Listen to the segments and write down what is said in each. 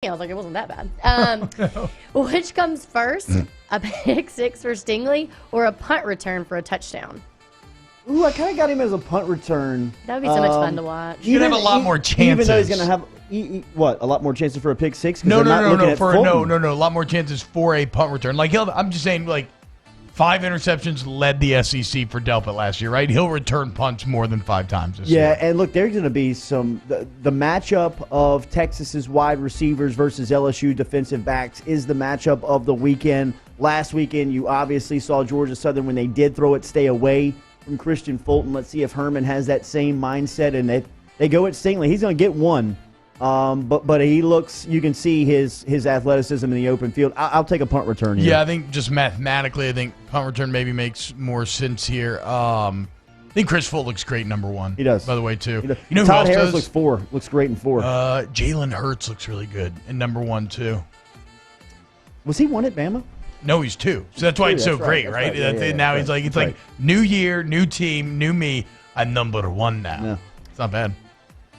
I was like, it wasn't that bad. Which comes first, a pick six for Stingley or a punt return for a touchdown? Ooh, I kind of got him as a punt return. That would be so much fun to watch. You'd have a lot more chances. Even though he's going to have, a lot more chances for a pick six? No. A lot more chances for a punt return. Like, I'm just saying, like, 5 interceptions led the SEC for Delpit last year, right? He'll return punts more than 5 times this year. Yeah, and look, there's going to be the matchup of Texas's wide receivers versus LSU defensive backs is the matchup of the weekend. Last weekend, you obviously saw Georgia Southern, when they did throw it, stay away from Christian Fulton. Let's see if Herman has that same mindset, and they go at Stingley. He's going to get one. But he looks, you can see his athleticism in the open field. I'll take a punt return here. Yeah, I think just mathematically, I think punt return maybe makes more sense here. I think Chris Fulton looks great, number 1. He does. By the way, too. You know Todd Harris looks 4. Looks great in 4. Jalen Hurts looks really good in number 1, too. Was he 1 at Bama? No, he's 2. So that's why it's so great, right? Now he's like, it's like new year, new team, new me. I'm number 1 now. Yeah. It's not bad.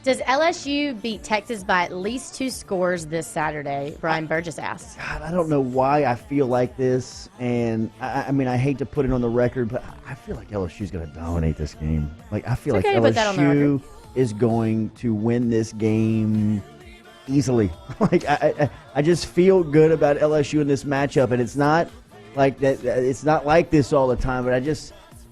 Does LSU beat Texas by at least 2 scores this Saturday? Brian Burgess asked. God, I don't know why I feel like this, and I mean, I hate to put it on the record, but I feel like LSU's going to dominate this game. Like, I feel like LSU is going to win this game easily. Like, I just feel good about LSU in this matchup, and it's not like that. It's not like this all the time, but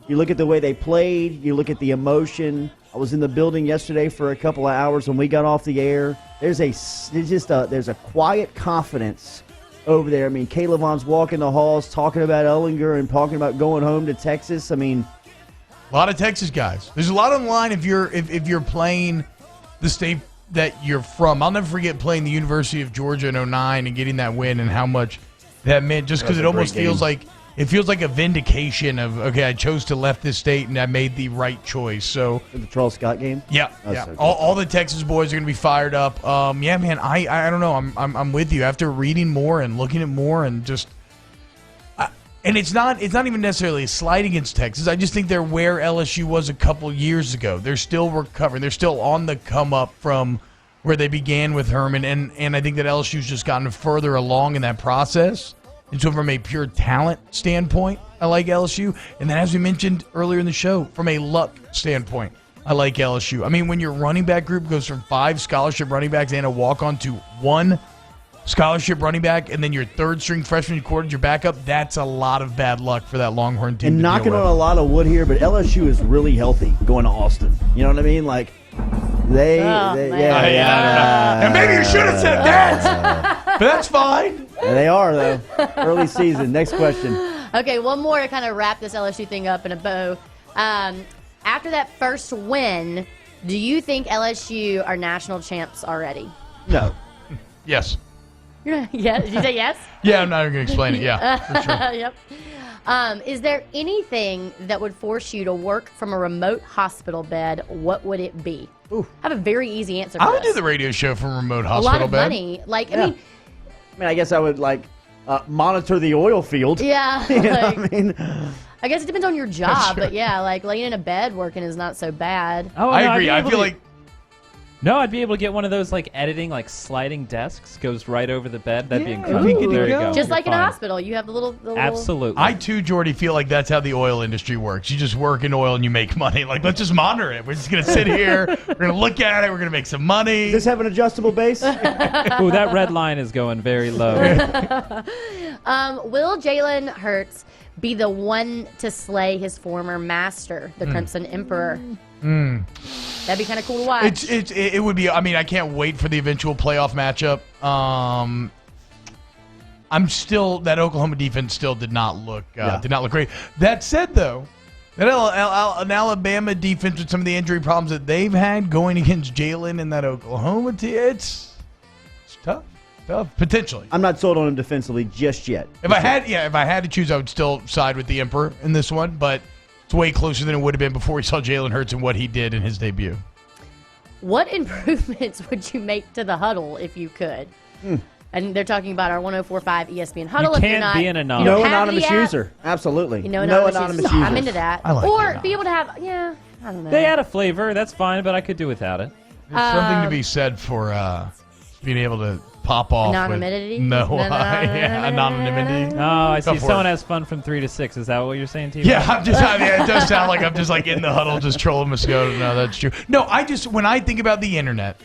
you look at the way they played, you look at the emotion. I was in the building yesterday for a couple of hours when we got off the air. There's a quiet confidence over there. I mean, Caleb Vaughn's walking the halls talking about Ellinger and talking about going home to Texas. I mean, a lot of Texas guys. There's a lot on the line if you're playing the state that you're from. I'll never forget playing the University of Georgia in 2009 and getting that win and how much that meant, just because it almost feels like a vindication of, okay, I chose to left this state and I made the right choice. So the Charles Scott game? Yeah. So all the Texas boys are going to be fired up. Yeah, man, I don't know. I'm with you. After reading more and looking at more and just and it's not even necessarily a slight against Texas. I just think they're where LSU was a couple years ago. They're still recovering. They're still on the come up from where they began with Herman, and I think that LSU's just gotten further along in that process. And so from a pure talent standpoint, I like LSU. And then as we mentioned earlier in the show, from a luck standpoint, I like LSU. I mean, when your running back group goes from 5 scholarship running backs and a walk-on to 1 scholarship running back, and then your third-string freshman quarterback, your backup, that's a lot of bad luck for that Longhorn team. And knocking on a lot of wood here, but LSU is really healthy going to Austin. You know what I mean? Like, and maybe you should have said that, but that's fine. Yeah, they are, though. Early season. Next question. Okay, one more to kind of wrap this LSU thing up in a bow. After that first win, do you think LSU are national champs already? No. Yes. Yeah. Did you say yes? Yeah, I'm not even going to explain it. Yeah, for sure. Yep. Is there anything that would force you to work from a remote hospital bed? What would it be? Ooh. I have a very easy answer for I would this. do the radio show from a remote a hospital lot of bed. money. Like, Yeah. I mean, I guess I would, monitor the oil field. Yeah. You know what I mean? I guess it depends on your job, Sure. but yeah, like laying in a bed working is not so bad. Oh, I agree. I feel like I'd be able to get one of those editing sliding desks, goes right over the bed. That'd be Yeah, incredible. There you go. Just like in a Fine. hospital, you have the little. Absolutely. I too, Jordy, feel like that's how the oil industry works. You just work in oil and you make money. Like, let's just monitor it. We're just going to sit here. We're going to look at it. We're going to make some money. Does this have an adjustable base? Ooh, that red line is going very low. Will Jalen Hurts be the one to slay his former master, the Crimson Emperor? That'd be kind of cool to watch. It would be. I mean, I can't wait for the eventual playoff matchup. I'm still, that Oklahoma defense still did not look great. That said, though, that an Alabama defense with some of the injury problems that they've had going against Jalen and that Oklahoma team, it's tough. Potentially. I'm not sold on him defensively just yet. If I had to choose, I would still side with the Emperor in this one, but it's way closer than it would have been before we saw Jalen Hurts and what he did in his debut. What improvements would you make to the huddle if you could? And they're talking about our 104.5 ESPN huddle. You if you're can't not, be an anonymous. No anonymous user. Absolutely. No anonymous anonymous user. I'm into that. I like or the be able to have, I don't know. They add a flavor. That's fine, but I could do without it. There's something to be said for being able to pop off. Anonymity? Anonymity. Oh, I Go see. for Someone it. has fun from 3 to 6. Is that what you're saying, T? Yeah, it does sound like I'm just like in the huddle, just trolling Mosquito. No, that's true. No, when I think about the internet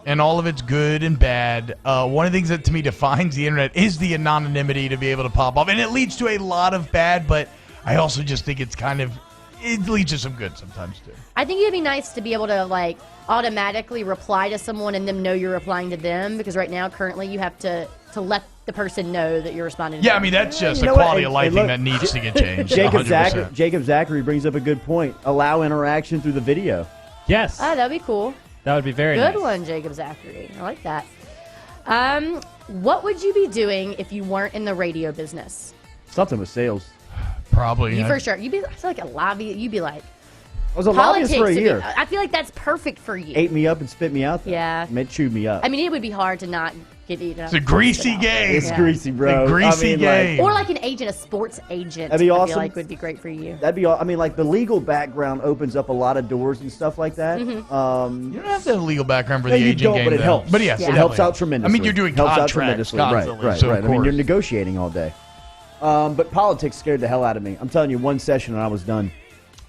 and all of its good and bad, one of the things that to me defines the internet is the anonymity to be able to pop off, and it leads to a lot of bad. But I also just think it leads to some good sometimes too. I think it'd be nice to be able to like automatically reply to someone and them know you're replying to them, because right now, currently, you have to let the person know that you're responding to Yeah, them. I mean, that's just You a know what? quality of life And thing look, that needs to get changed. Jacob 100%. Zachary brings up a good point. Allow interaction through the video. Yes. Oh, that'd be cool. That would be very Good nice. one, Jacob Zachary. I like that. What would you be doing if you weren't in the radio business? Something with sales. Probably. You for sure. You'd be I feel like a lobby. You'd be like I was a politics. lobbyist for a would be- year. I feel like that's perfect for you. Ate me up and spit me out. Though. Yeah. It chewed me up. I mean, it would be hard to not get eaten up. It's a greasy Spit out. game. It's Yeah. greasy, bro. The greasy game. Or like an agent, a sports agent. That'd be I awesome. feel like would be great for you. That'd be all. I mean, like the legal background opens up a lot of doors and stuff like that. You don't have to have a legal background for No, the you agent don't, game, but it though. helps. But yes, Yeah. It definitely helps out tremendously. I mean, you're doing helps out contracts tremendously. constantly, Right. so I of mean, you're course. negotiating all day. But politics scared the hell out of me. I'm telling you, one session and I was done.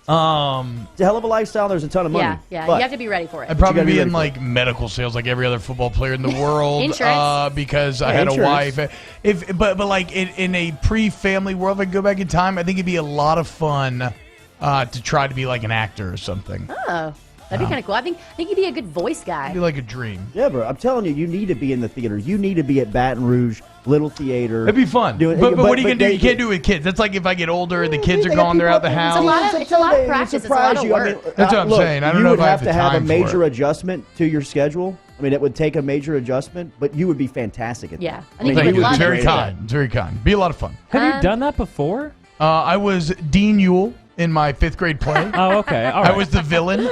It's a hell of a lifestyle. There's a ton of money. Yeah. But You have to be ready for it. I'd probably gotta be be ready in for like medical sales, like every other football player in the world, Insurance. because I Yeah, had insurance. a wife. But like in a pre-family world, if I could go back in time, I think it'd be a lot of fun to try to be like an actor or something. Oh, that'd be kind of cool. I think you'd be a good voice guy. It'd be like a dream. Yeah, bro. I'm telling you, you need to be in the theater. You need to be at Baton Rouge, Little Theater. It'd be fun. Doing- But what are you gonna do? they- You can't do it with kids. That's like if I get older and the kids are They got gone, they're out the people- house. It's a lot of practice. It's a lot of surprise you. I work. mean, That's what I'm look, saying. I don't you know would if I have have to the have a time for major it. adjustment to your schedule. I mean, it would take a major adjustment, but you would be fantastic at Yeah. that. I think Thank you would you. love It's it. very kind. It's very kind. Be a lot of fun. Have you done that before? I was Dean Yule in my 5th grade play. Oh, okay. All right. I was the villain.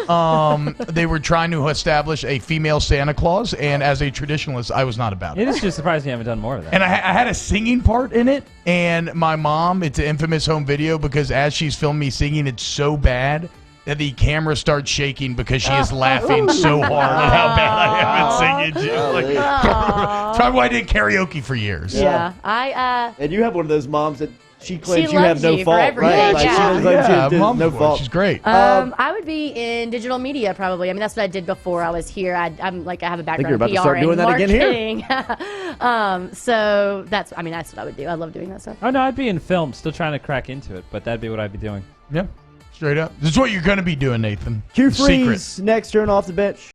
They were trying to establish a female Santa Claus, and as a traditionalist, I was not about It it. is just surprising you haven't done more of that. And I had a singing part in it, and my mom, it's an infamous home video because as she's filming me singing, it's so bad that the camera starts shaking because she is laughing so hard at how bad I am at singing. Like, probably why I did karaoke for years. Yeah. And you have one of those moms that she claims She you have loves no you for fault, everything, right? Like, yeah. she claims Yeah, you have mom's no boy. fault. She's great. I would be in digital media probably. I mean, that's what I did before I was here. I have a background you're about in to PR start doing and that again here? marketing. So that's what I would do. I love doing that stuff. Oh, no, I'd be in film, still trying to crack into it, but that'd be what I'd be doing. Yeah, straight up. This is what you're going to be doing, Nathan. Q Secret. Freeze next turn off the bench.